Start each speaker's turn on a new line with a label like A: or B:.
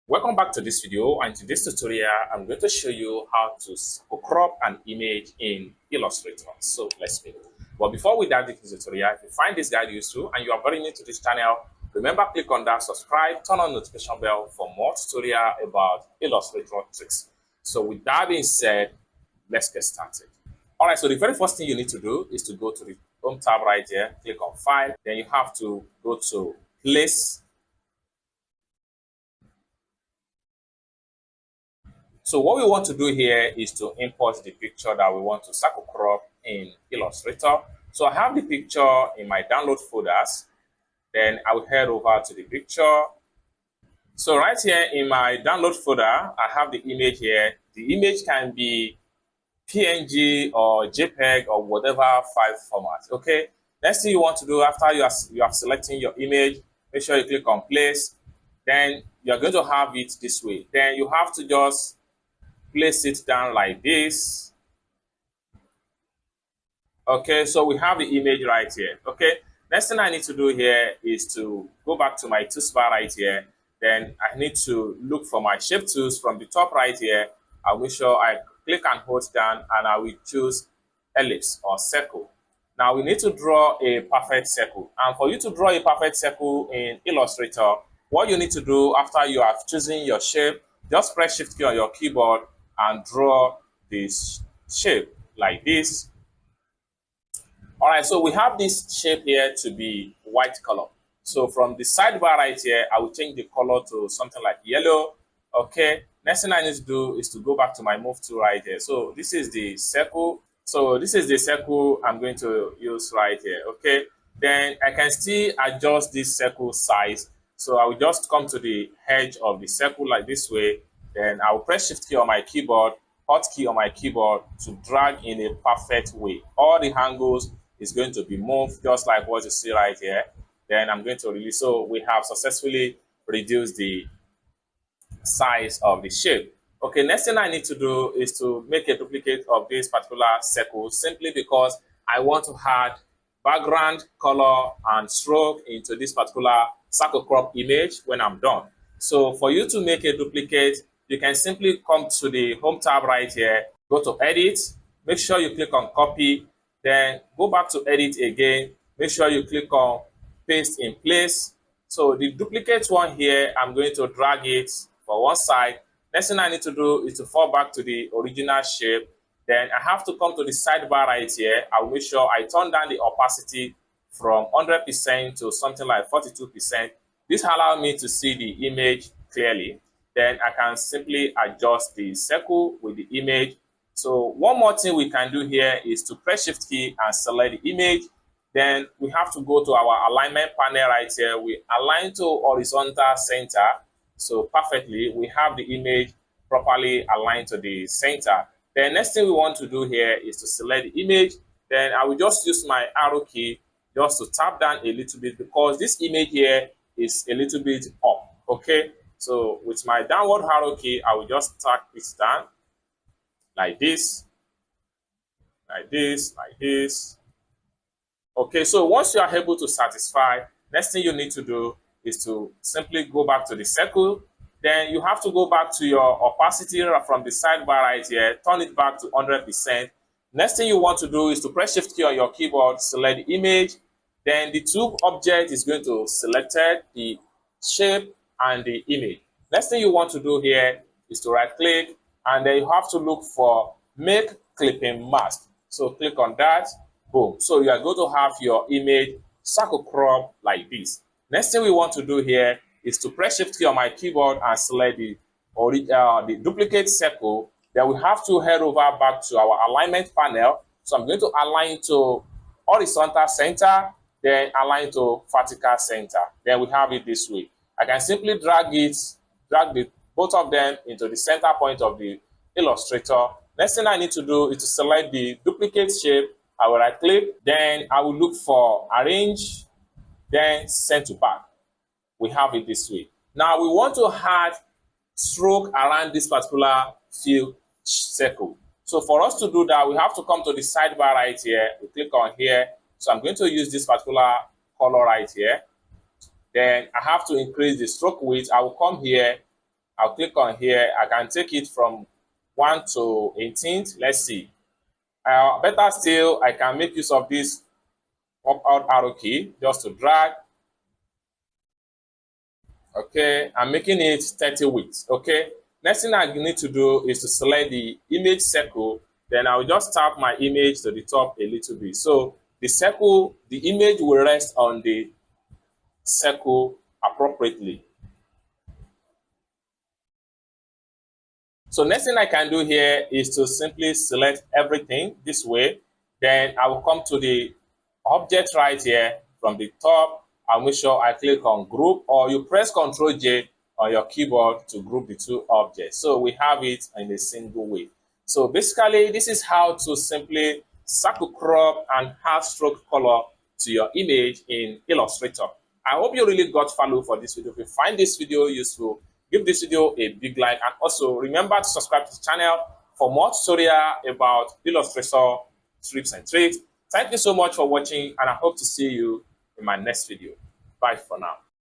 A: Welcome back to this video, and in this tutorial I'm going to show you how to crop an image in Illustrator. So let's begin. But before we dive into the tutorial, if you find this guide useful and you are very new to this channel, remember click on that subscribe, turn on notification bell for more tutorial about Illustrator tricks. So with that being said, let's get started. All right, so the very first thing you need to do is to go to the Home tab right here, click on File, then you have to go to Place. So what we want to do here is to import the picture that we want to circle crop in Illustrator. So I have the picture in my download folders. Then I will head over to the picture. So right here in my download folder, I have the image here. The image can be PNG or JPEG or whatever file format. Okay. Next thing you want to do after you have selected your image, make sure you click on Place. Then you're going to have it this way. Then you have to just place it down like this. Okay, so we have the image right here. Okay, next thing I need to do here is to go back to my toolbar right here. Then I need to look for my shape tools from the top right here. I'll make sure I click and hold down, and I will choose ellipse or circle. Now we need to draw a perfect circle, and for you to draw a perfect circle in Illustrator, what you need to do after you have chosen your shape, just press Shift key on your keyboard and draw this shape like this. All right, so we have this shape here to be white color. So from the sidebar right here, I will change the color to something like yellow. Okay, next thing I need to do is to go back to my move tool right here. So this is the circle. So this is the circle I'm going to use right here. Okay, then I can still adjust this circle size. So I will just come to the edge of the circle like this way. Then I will press Shift key on my keyboard, Hotkey on my keyboard to drag in a perfect way. All the angles is going to be moved just like what you see right here. Then I'm going to release. So we have successfully reduced the size of the shape. Okay, next thing I need to do is to make a duplicate of this particular circle, simply because I want to add background, color, and stroke into this particular circle crop image when I'm done. So for you to make a duplicate, you can simply come to the Home tab right here, go to Edit, make sure you click on Copy, then go back to Edit again, make sure you click on Paste in Place. So the duplicate one here, I'm going to drag it for one side. Next thing I need to do is to fall back to the original shape. Then I have to come to the sidebar right here. I'll make sure I turn down the opacity from 100% to something like 42%. This allows me to see the image clearly. Then I can simply adjust the circle with the image. So one more thing we can do here is to press Shift key and select the image. Then we have to go to our alignment panel right here. We align to horizontal center. So perfectly, we have the image properly aligned to the center. The next thing we want to do here is to select the image. Then I will just use my arrow key just to tap down a little bit, because this image here is a little bit up. Okay, so with my downward arrow key, I will just tap it down like this, like this, like this. Okay, so once you are able to satisfy, next thing you need to do is to simply go back to the circle. Then you have to go back to your opacity from the sidebar right here, turn it back to 100%. Next thing you want to do is to press Shift key on your keyboard, select the image. Then the two object is going to select the shape and the image. Next thing you want to do here is to right click, and then you have to look for Make Clipping Mask. So click on that, boom. So you are going to have your image circle crop like this. Next thing we want to do here is to press Shift key on my keyboard and select the duplicate circle. Then we have to head over back to our alignment panel. So I'm going to align to horizontal center, then align to vertical center. Then we have it this way. I can simply drag both of them into the center point of the Illustrator. Next thing I need to do is to select the duplicate shape. I will right click, then I will look for Arrange, then Send to Back. We have it this way. Now we want to add stroke around this particular fill circle. So for us to do that, we have to come to the sidebar right here. We click on here. So I'm going to use this particular color right here. Then I have to increase the stroke width. I will come here I'll click on here. I can take it from 1 to 18th. Let's see. Better still, I can make use of this up-out arrow key just to drag. Okay, I'm making it 30 width. Okay, next thing I need to do is to select the image circle. Then I'll just tap my image to the top a little bit. So the circle, the image will rest on the circle appropriately. So next thing I can do here is to simply select everything this way. Then I will come to the object right here from the top. I'll make sure I click on group, or you press Ctrl J on your keyboard to group the two objects. So we have it in a single way. So basically, this is how to simply circle crop and half stroke color to your image in Illustrator. I hope you really got value for this video. If you find this video useful, give this video a big like, and also remember to subscribe to the channel for more tutorial about Illustrator tips and tricks. Thank you so much for watching, and I hope to see you in my next video. Bye for now.